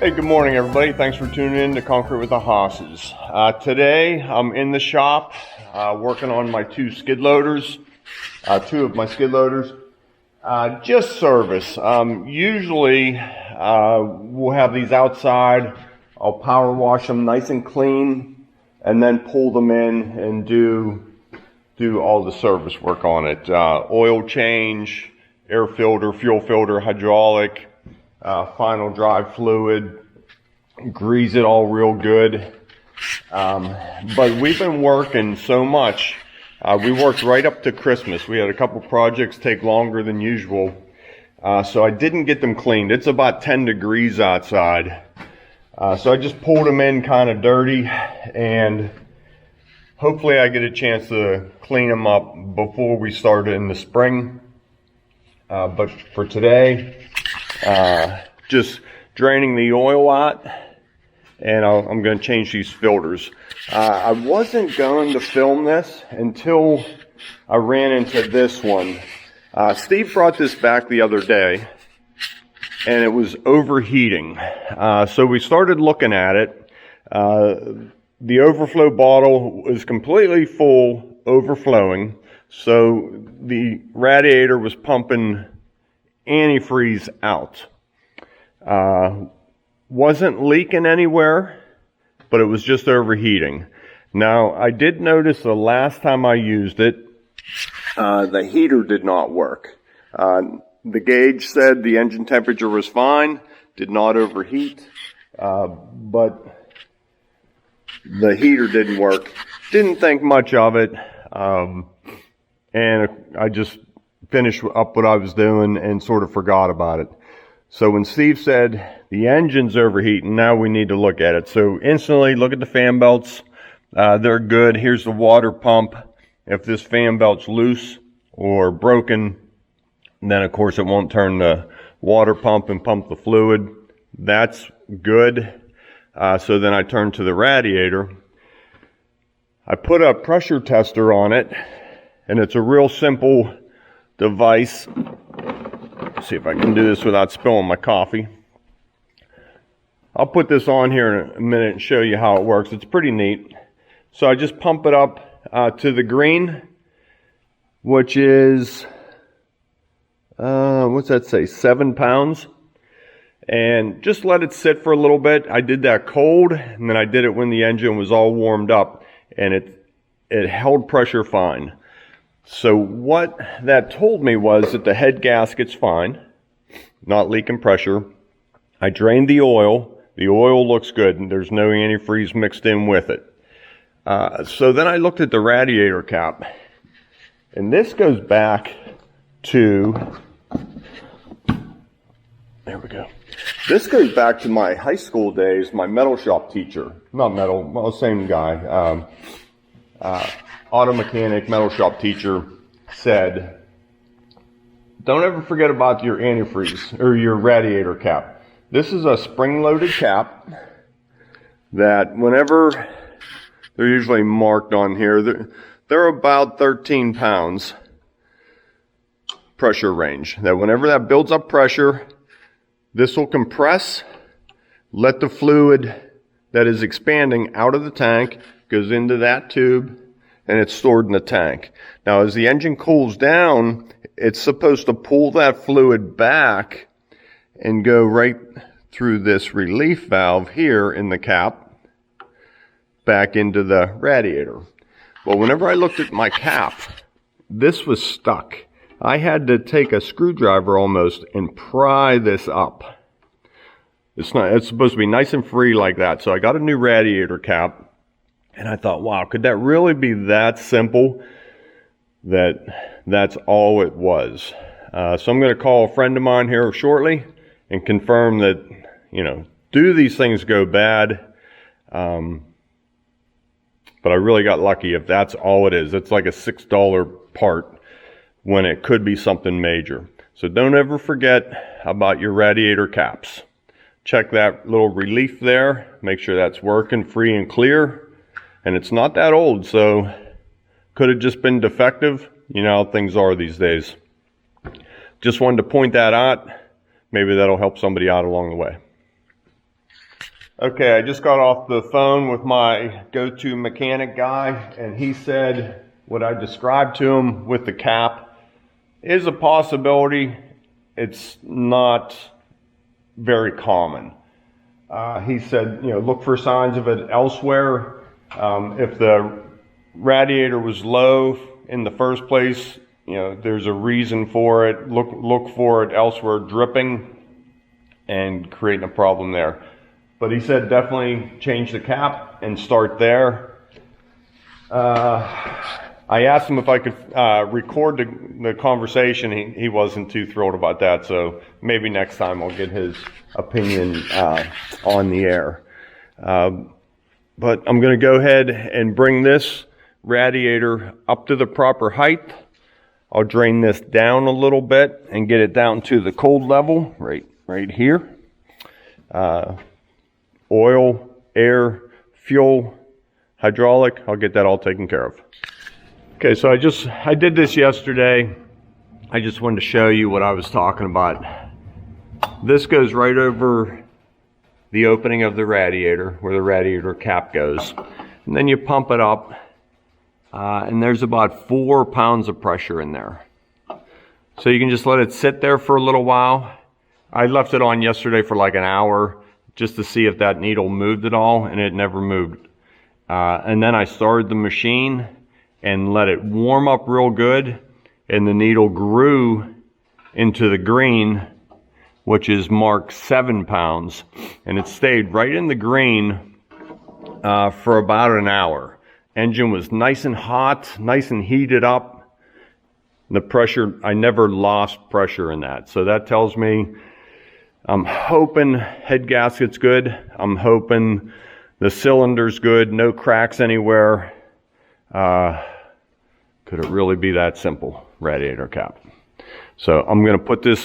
Hey, good morning, everybody. Thanks for tuning in to Concrete with the Hosses. Today, I'm in the shop working on my two of my skid loaders. Just service. Usually, we'll have these outside. I'll power wash them nice and clean, and then pull them in and do all the service work on it. Oil change, air filter, fuel filter, hydraulic. Final drive fluid, grease it all real good. But we've been working so much. We worked right up to Christmas. We had a couple projects take longer than usual. So I didn't get them cleaned. It's about 10 degrees outside. So I just pulled them in kind of dirty, and hopefully I get a chance to clean them up before we start in the spring. But for today, just draining the oil out, and I'm going to change these filters. I wasn't going to film this until I ran into this one. Steve brought this back the other day, and it was overheating. So we started looking at it. The overflow bottle was completely full, overflowing. So the radiator was pumping antifreeze out. Wasn't leaking anywhere, but it was just overheating. Now, I did notice the last time I used it, the heater did not work. The gauge said the engine temperature was fine, did not overheat, but the heater didn't work. Didn't think much of it, and I just finished up what I was doing and sort of forgot about it. So when Steve said the engine's overheating, now we need to look at it. So instantly look at the fan belts. They're good. Here's the water pump. If this fan belt's loose or broken, then of course it won't turn the water pump and pump the fluid. That's good. So then I turned to the radiator. I put a pressure tester on it, and it's a real simple device. Let's see if I can do this without spilling my coffee. I'll put this on here in a minute and show you how it works. It's pretty neat. So I just pump it up to the green, which is, what's that say, 7 pounds. And just let it sit for a little bit. I did that cold, and then I did it when the engine was all warmed up, and it held pressure fine. So what that told me was that the head gasket's fine, not leaking pressure. I drained the oil. The oil looks good, and there's no antifreeze mixed in with it. So then I looked at the radiator cap, and this goes back to, there we go. This goes back to my high school days, my metal shop teacher. Not metal, well, same guy. Auto mechanic, metal shop teacher said, don't ever forget about your antifreeze or your radiator cap. This is a spring-loaded cap that whenever, they're usually marked on here, they're about 13 pounds pressure range. That whenever that builds up pressure, this will compress, let the fluid that is expanding out of the tank, goes into that tube, and it's stored in the tank. Now, as the engine cools down, it's supposed to pull that fluid back and go right through this relief valve here in the cap back into the radiator. Well, whenever I looked at my cap, this was stuck. I had to take a screwdriver almost and pry this up. It's supposed to be nice and free like that. So I got a new radiator cap. And I thought, wow, could that really be that simple? That's all it was. So I'm going to call a friend of mine here shortly and confirm that, do these things go bad? But I really got lucky if that's all it is. It's like a $6 part when it could be something major. So don't ever forget about your radiator caps. Check that little relief there. Make sure that's working free and clear. And it's not that old, so could have just been defective. You know how things are these days. Just wanted to point that out. Maybe that'll help somebody out along the way. Okay, I just got off the phone with my go-to mechanic guy, and he said what I described to him with the cap is a possibility. It's not very common. He said, look for signs of it elsewhere. If the radiator was low in the first place, there's a reason for it. Look for it elsewhere dripping and creating a problem there. But he said definitely change the cap and start there. I asked him if I could record the conversation. He wasn't too thrilled about that, so maybe next time I'll get his opinion on the air. But I'm going to go ahead and bring this radiator up to the proper height. I'll drain this down a little bit and get it down to the cold level right here. Oil, air, fuel, hydraulic, I'll get that all taken care of. Okay, so I did this yesterday. I just wanted to show you what I was talking about. This goes right over the opening of the radiator, where the radiator cap goes. And then you pump it up, and there's about 4 pounds of pressure in there. So you can just let it sit there for a little while. I left it on yesterday for like an hour, just to see if that needle moved at all, and it never moved. And then I started the machine and let it warm up real good, and the needle grew into the green, which is marked 7 pounds, and it stayed right in the green for about an hour. Engine was nice and hot, nice and heated up. The pressure, I never lost pressure in that, so that tells me I'm hoping head gasket's good. I'm hoping the cylinder's good, no cracks anywhere. Could it really be that simple? Radiator cap. So I'm going to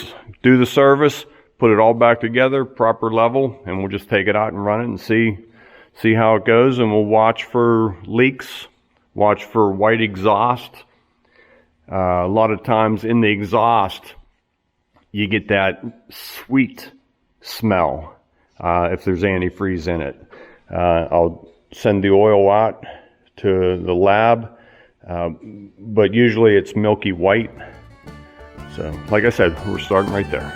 do the service, put it all back together, proper level, and we'll just take it out and run it and see how it goes, and we'll watch for leaks, watch for white exhaust. A lot of times in the exhaust, you get that sweet smell if there's antifreeze in it. I'll send the oil out to the lab, but usually it's milky white. So like I said, we're starting right there.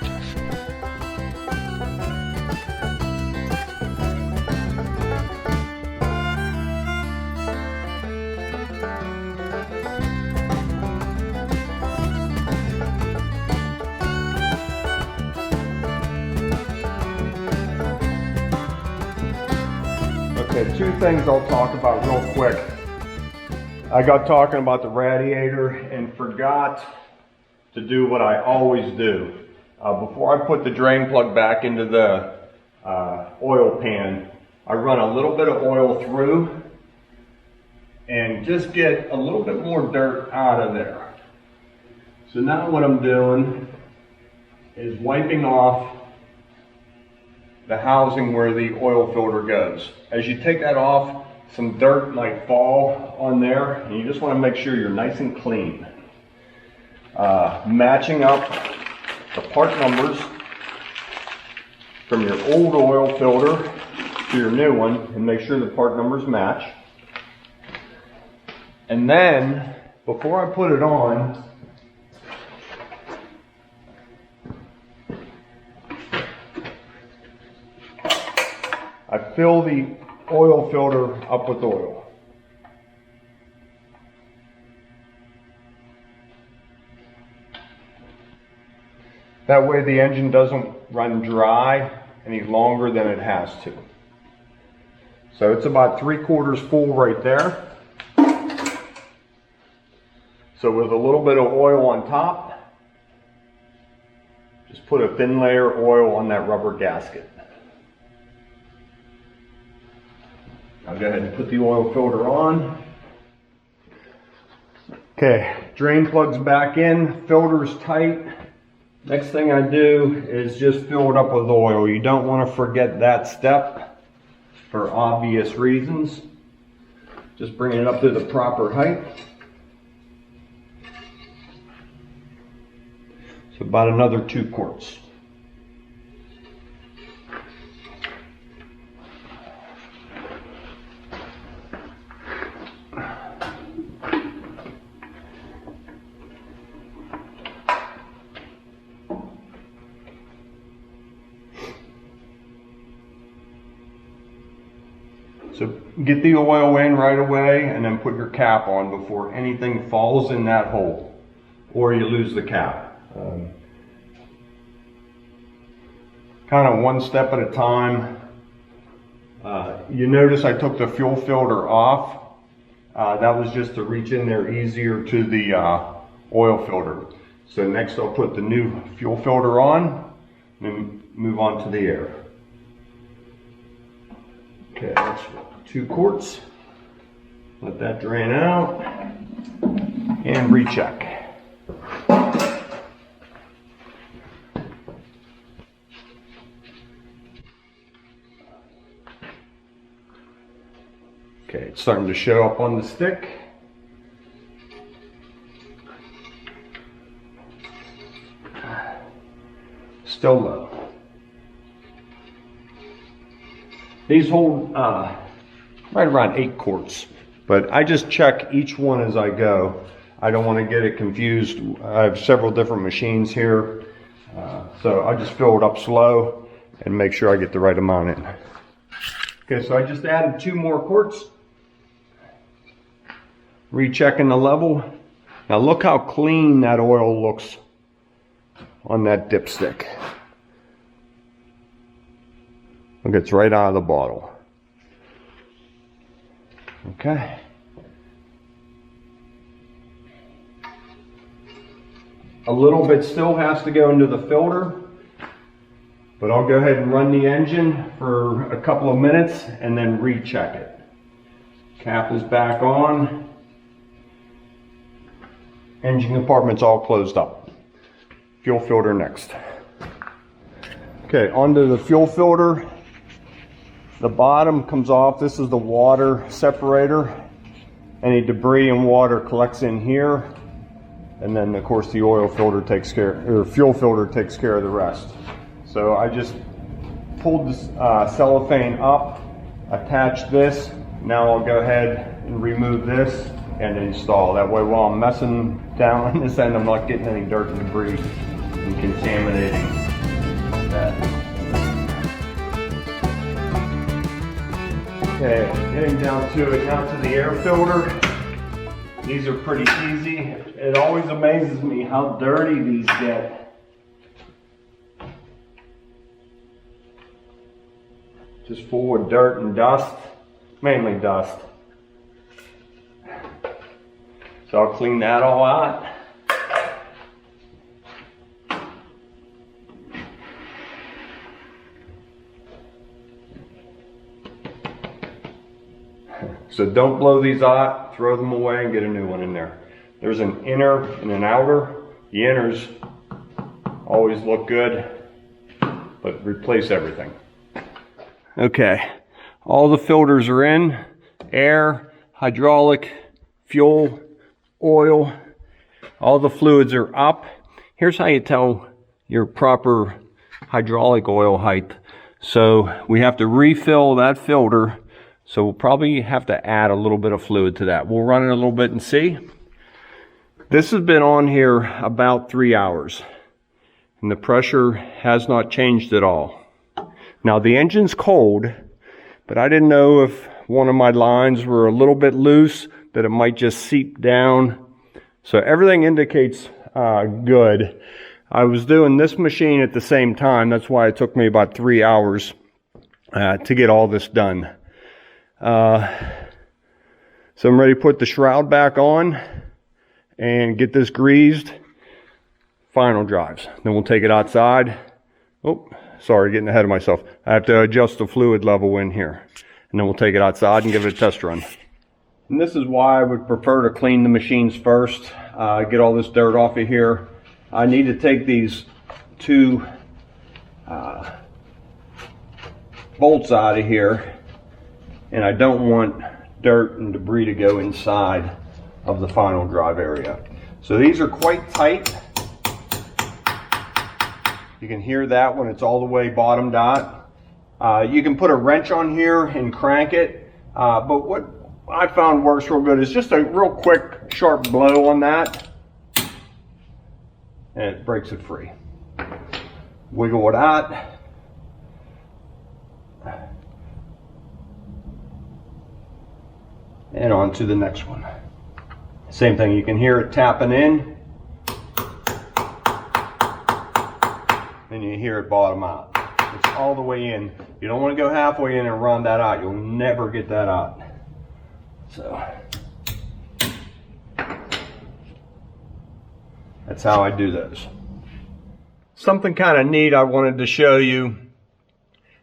Okay, 2 things I'll talk about real quick. I got talking about the radiator and forgot to do what I always do. Before I put the drain plug back into the oil pan, I run a little bit of oil through and just get a little bit more dirt out of there. So now what I'm doing is wiping off the housing where the oil filter goes. As you take that off, some dirt might fall on there, and you just want to make sure you're nice and clean. Matching up the part numbers from your old oil filter to your new one, and make sure the part numbers match. And then, before I put it on, I fill the oil filter up with oil. That way the engine doesn't run dry any longer than it has to. So it's about 3/4 full right there. So with a little bit of oil on top, just put a thin layer of oil on that rubber gasket. I'll go ahead and put the oil filter on. Okay, drain plug's back in, filter's tight. Next thing I do is just fill it up with oil. You don't want to forget that step for obvious reasons. Just bring it up to the proper height. So about another 2 quarts. So get the oil in right away and then put your cap on before anything falls in that hole or you lose the cap. Kind of one step at a time. You notice I took the fuel filter off. That was just to reach in there easier to the oil filter. So next I'll put the new fuel filter on and move on to the air. Okay, that's 2 quarts. Let that drain out and recheck. Okay, it's starting to show up on the stick. Still low. These hold right around 8 quarts, but I just check each one as I go. I don't want to get it confused. I have several different machines here, so I just fill it up slow and make sure I get the right amount in. Okay, so I just added 2 more quarts. Rechecking the level. Now look how clean that oil looks on that dipstick. Look, it's right out of the bottle. Okay. A little bit still has to go into the filter, but I'll go ahead and run the engine for a couple of minutes and then recheck it. Cap is back on. Engine compartment's all closed up. Fuel filter next. Okay, onto the fuel filter. The bottom comes off. This is the water separator. Any debris and water collects in here. And then of course the oil filter takes care, or fuel filter takes care of the rest. So I just pulled this cellophane up, attached this. Now I'll go ahead and remove this and install. That way while I'm messing down on this end, I'm not getting any dirt and debris and contaminating that. Okay, getting down to it, now to the air filter. These are pretty easy. It always amazes me how dirty these get. Just full of dirt and dust, mainly dust. So I'll clean that all out. So don't blow these out, throw them away and get a new one in there. There's an inner and an outer. The inners always look good, but replace everything. Okay, all the filters are in. Air, hydraulic, fuel, oil, all the fluids are up. Here's how you tell your proper hydraulic oil height. So we have to refill that filter. So we'll probably have to add a little bit of fluid to that. We'll run it a little bit and see. This has been on here about 3 hours and the pressure has not changed at all. Now the engine's cold, but I didn't know if one of my lines were a little bit loose, that it might just seep down. So everything indicates good. I was doing this machine at the same time. That's why it took me about 3 hours to get all this done. So I'm ready to put the shroud back on and get this greased. Final drives. Then we'll take it outside. Oh, sorry, getting ahead of myself. I have to adjust the fluid level in here. And then we'll take it outside and give it a test run. And this is why I would prefer to clean the machines first. Get all this dirt off of here. I need to take these 2 bolts out of here. And I don't want dirt and debris to go inside of the final drive area. So these are quite tight. You can hear that when it's all the way bottomed out. You can put a wrench on here and crank it. But what I found works real good is just a real quick, sharp blow on that. And it breaks it free. Wiggle it out. And on to the next one. Same thing, you can hear it tapping in. And you hear it bottom out. It's all the way in. You don't want to go halfway in and run that out. You'll never get that out. So that's how I do those. Something kind of neat I wanted to show you.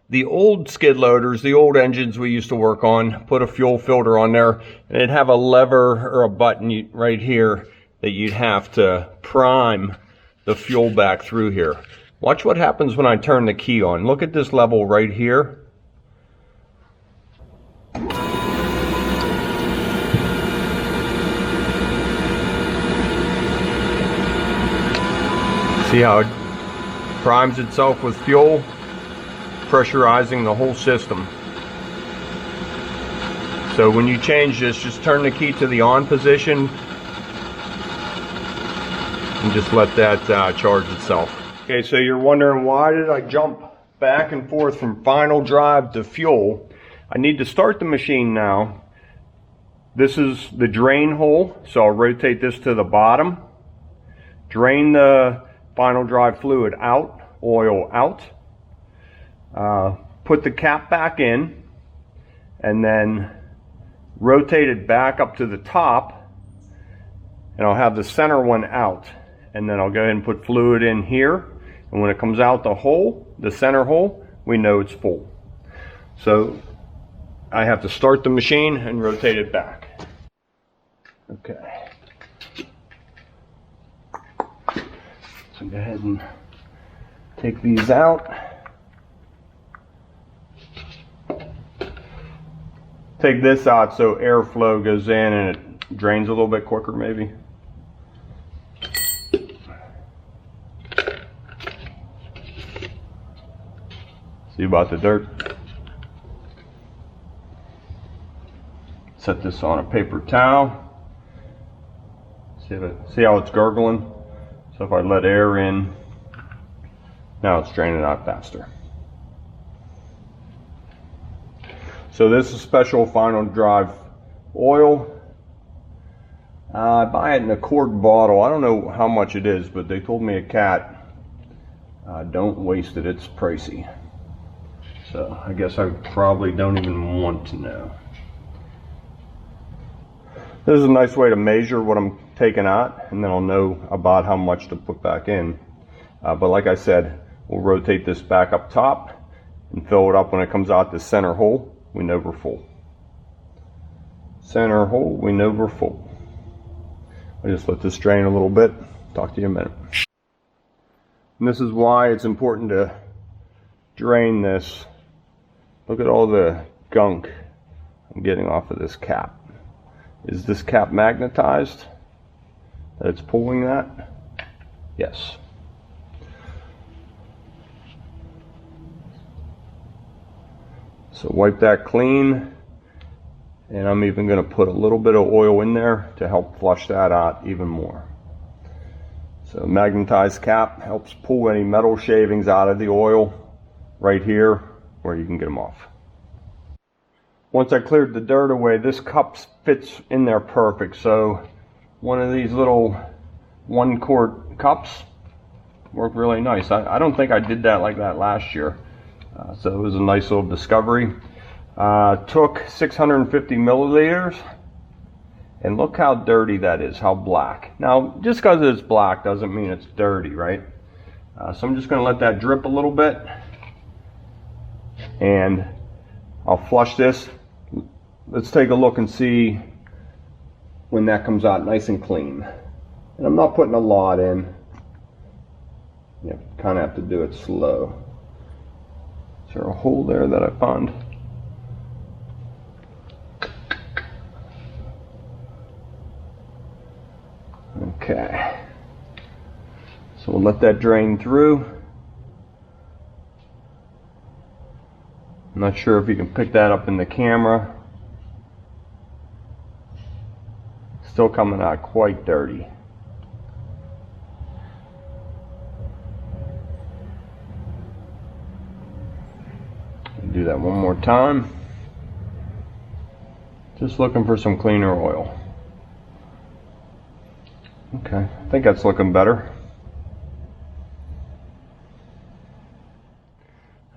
The old skid loaders, the old engines we used to work on, put a fuel filter on there, and it'd have a lever or a button right here that you'd have to prime the fuel back through here. Watch what happens when I turn the key on. Look at this level right here. See how it primes itself with fuel, pressurizing the whole system. So when you change this, just turn the key to the on position and just let that charge itself. Okay, so you're wondering, why did I jump back and forth from final drive to fuel? I need to start the machine now. This is the drain hole, so I'll rotate this to the bottom. Drain the final drive fluid out, oil out. Put the cap back in, and then rotate it back up to the top, and I'll have the center one out. And then I'll go ahead and put fluid in here. And when it comes out the hole, the center hole, we know it's full. So I have to start the machine and rotate it back. Okay. So go ahead and take these out. Take this out so airflow goes in and it drains a little bit quicker maybe. See about the dirt. Set this on a paper towel. See how it's gurgling? So if I let air in, now it's draining out faster. So this is special final drive oil. I buy it in a quart bottle. I don't know how much it is, but they told me a cat, don't waste it, it's pricey. So I guess I probably don't even want to know. This is a nice way to measure what I'm taking out, and then I'll know about how much to put back in. But like I said, we'll rotate this back up top and fill it up when it comes out the center hole. We know we're full. Center hole, we know we're full. I just let this drain a little bit. Talk to you in a minute. And this is why it's important to drain this. Look at all the gunk I'm getting off of this cap. Is this cap magnetized? That it's pulling that? Yes. So wipe that clean, and I'm even going to put a little bit of oil in there to help flush that out even more. So magnetized cap helps pull any metal shavings out of the oil right here where you can get them off. Once I cleared the dirt away, this cup fits in there perfect. So one of these little 1 quart cups worked really nice. I don't think I did that like that last year. So it was a nice little discovery. Took 650 milliliters, and look how dirty that is, how black. Now, just because it's black doesn't mean it's dirty, right? So I'm just going to let that drip a little bit, and I'll flush this. Let's take a look and see when that comes out nice and clean. And I'm not putting a lot in. You kind of have to do it slow. Is there a hole there that I found? Okay. So we'll let that drain through. I'm not sure if you can pick that up in the camera. Still coming out quite dirty. Do that one more time. Just looking for some cleaner oil. Okay, I think that's looking better.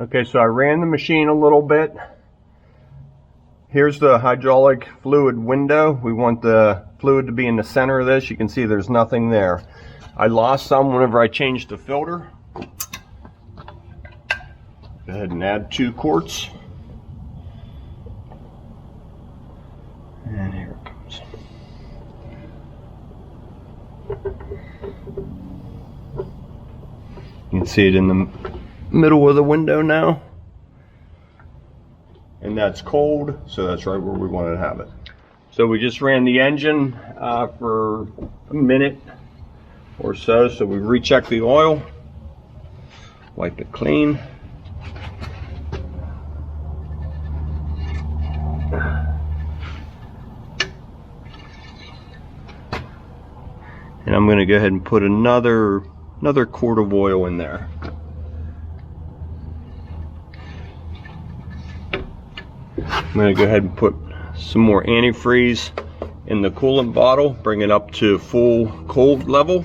Okay, so I ran the machine a little bit. Here's the hydraulic fluid window. We want the fluid to be in the center of this. You can see there's nothing there. I lost some whenever I changed the filter. Go ahead and add 2 quarts. And here it comes. You can see it in the middle of the window now. And that's cold, so that's right where we wanted to have it. So we just ran the engine for a minute or so. So we rechecked the oil, wiped it clean. And I'm going to go ahead and put another quart of oil in there. I'm going to go ahead and put some more antifreeze in the coolant bottle, bring it up to full cold level.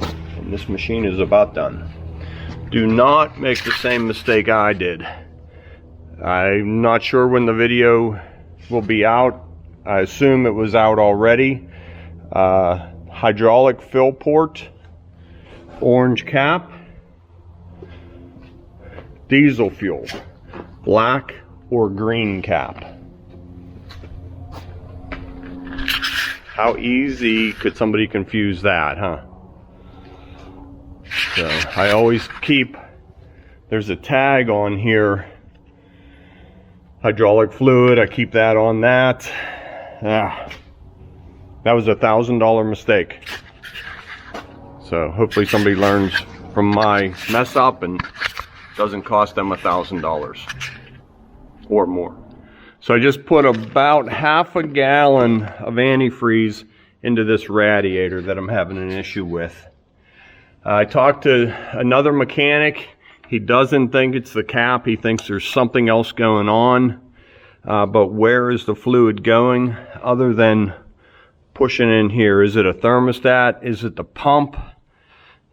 And this machine is about done. Do not make the same mistake I did. I'm not sure when the video will be out. I assume it was out already. Hydraulic fill port, orange cap, diesel fuel, black or green cap. How easy could somebody confuse that, huh? So I always keep, there's a tag on here, hydraulic fluid, I keep that on that. That was a $1,000 mistake. So hopefully somebody learns from my mess up and doesn't cost them $1,000 or more. So I just put about half a gallon of antifreeze into this radiator that I'm having an issue with. I talked to another mechanic. He doesn't think it's the cap. He thinks there's something else going on. But where is the fluid going other than pushing in here? Is it a thermostat? Is it the pump?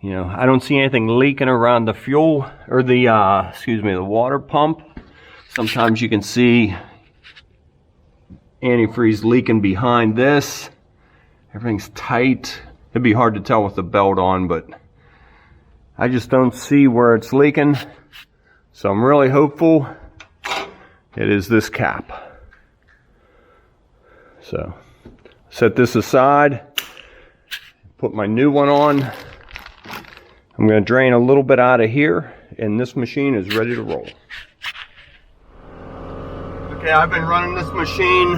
You know, I don't see anything leaking around the fuel or the the water pump. Sometimes you can see antifreeze leaking behind this. Everything's tight. It'd be hard to tell with the belt on, but I just don't see where it's leaking. So I'm really hopeful it is this cap. So set this aside, put my new one on. I'm going to drain a little bit out of here, and this machine is ready to roll. Okay, I've been running this machine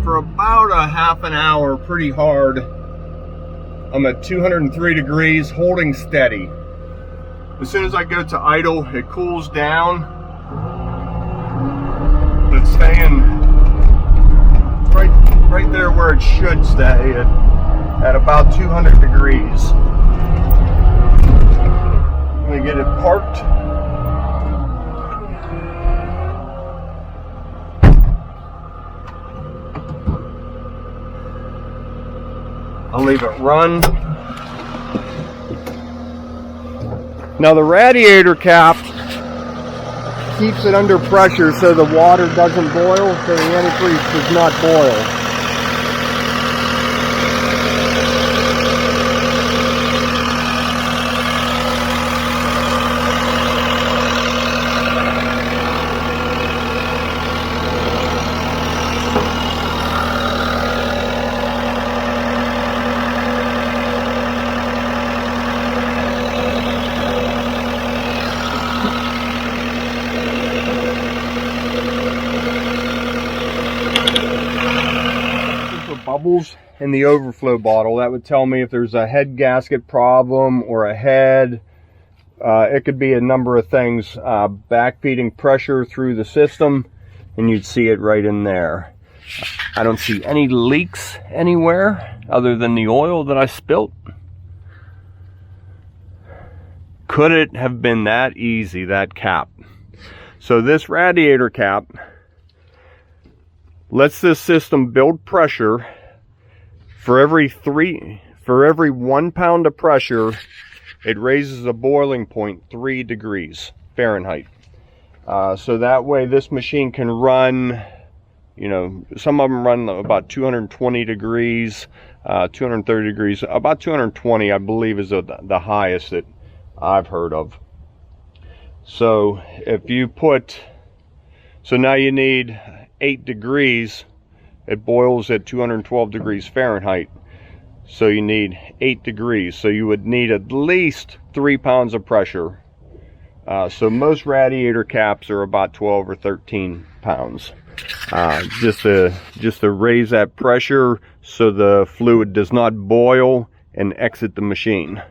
for about a half an hour pretty hard. I'm at 203 degrees, holding steady. As soon as I go to idle, it cools down. But it's staying right there where it should stay at about 200 degrees. I'm going to get it parked. I'll leave it run. Now the radiator cap keeps it under pressure so the water doesn't boil, so the antifreeze does not boil. Bubbles in the overflow bottle. That would tell me if there's a head gasket problem or a head. It could be a number of things. Backfeeding pressure through the system, and you'd see it right in there. I don't see any leaks anywhere other than the oil that I spilt. Could it have been that easy, that cap? So this radiator cap lets this system build pressure. For every 1 pound of pressure, it raises the boiling point 3 degrees Fahrenheit. So that way this machine can run, you know, some of them run about 220 degrees, 230 degrees, about 220 I believe is the highest that I've heard of. So if you put, so now you need 8 degrees, it boils at 212 degrees Fahrenheit. So you need 8 degrees. So you would need at least 3 pounds of pressure. So most radiator caps are about 12 or 13 pounds. Just to raise that pressure so the fluid does not boil and exit the machine.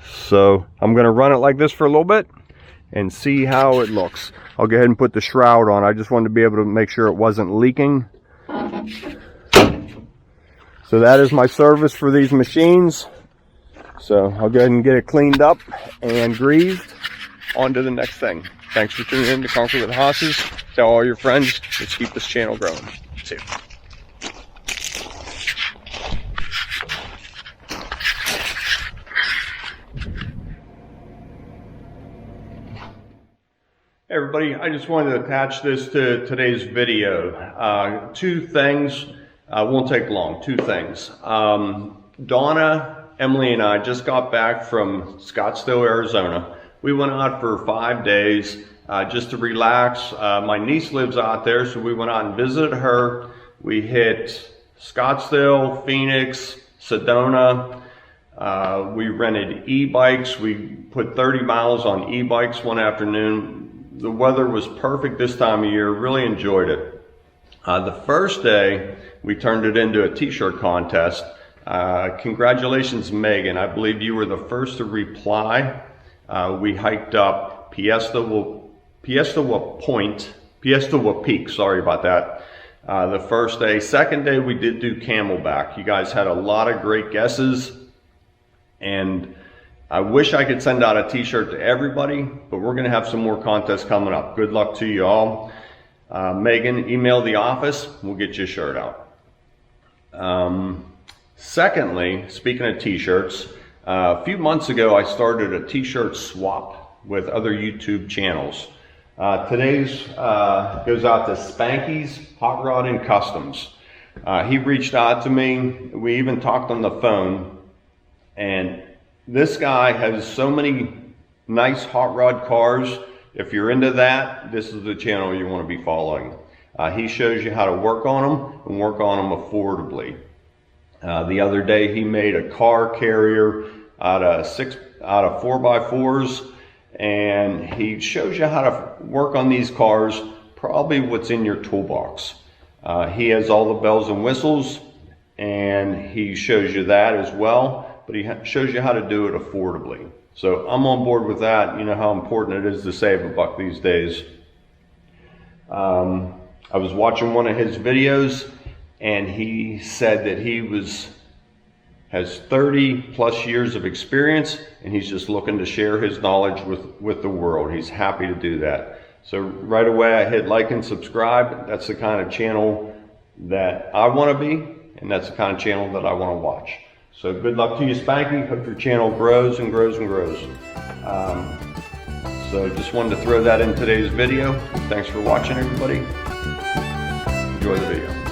So I'm going to run it like this for a little bit and see how it looks. I'll go ahead and put the shroud on. I just wanted to be able to make sure it wasn't leaking. So that is my service for these machines. So I'll go ahead and get it cleaned up and greased. On to the next thing. Thanks for tuning in to Conquer with Hosses. Tell all your friends. Let's keep this channel growing. See you. Hey everybody, I just wanted to attach this to today's video. 2 things, won't take long, 2 things. Donna, Emily and I just got back from Scottsdale, Arizona. We went out for 5 days just to relax. My niece lives out there, so we went out and visited her. We hit Scottsdale, Phoenix, Sedona. We rented e-bikes. We put 30 miles on e-bikes one afternoon. The weather was perfect this time of year, really enjoyed it. The first day, we turned it into a t-shirt contest. Congratulations, Megan. I believe you were the first to reply. We hiked up Piesta Peak, sorry about that. The first day. Second day, we did do Camelback. You guys had a lot of great guesses, and I wish I could send out a t-shirt to everybody, but we're going to have some more contests coming up. Good luck to you all. Megan, email the office. We'll get you a shirt out. Secondly, speaking of t-shirts, a few months ago I started a t-shirt swap with other YouTube channels. Today's goes out to Spanky's Hot Rod and Customs. He reached out to me. We even talked on the phone, and this guy has so many nice hot rod cars. If you're into that, this is the channel you want to be following. He shows you how to work on them and work on them affordably. The other day he made a car carrier out of 4x4s, and he shows you how to work on these cars, probably what's in your toolbox. He has all the bells and whistles, and he shows you that as well. But he shows you how to do it affordably. So I'm on board with that. You know how important it is to save a buck these days. I was watching one of his videos, and he said that he has 30 plus years of experience, and he's just looking to share his knowledge with the world. He's happy to do that. So right away I hit like and subscribe. That's the kind of channel that I want to be, and that's the kind of channel that I want to watch. So good luck to you, Spanky. Hope your channel grows and grows and grows. So just wanted to throw that in today's video. Thanks for watching, everybody. Enjoy the video.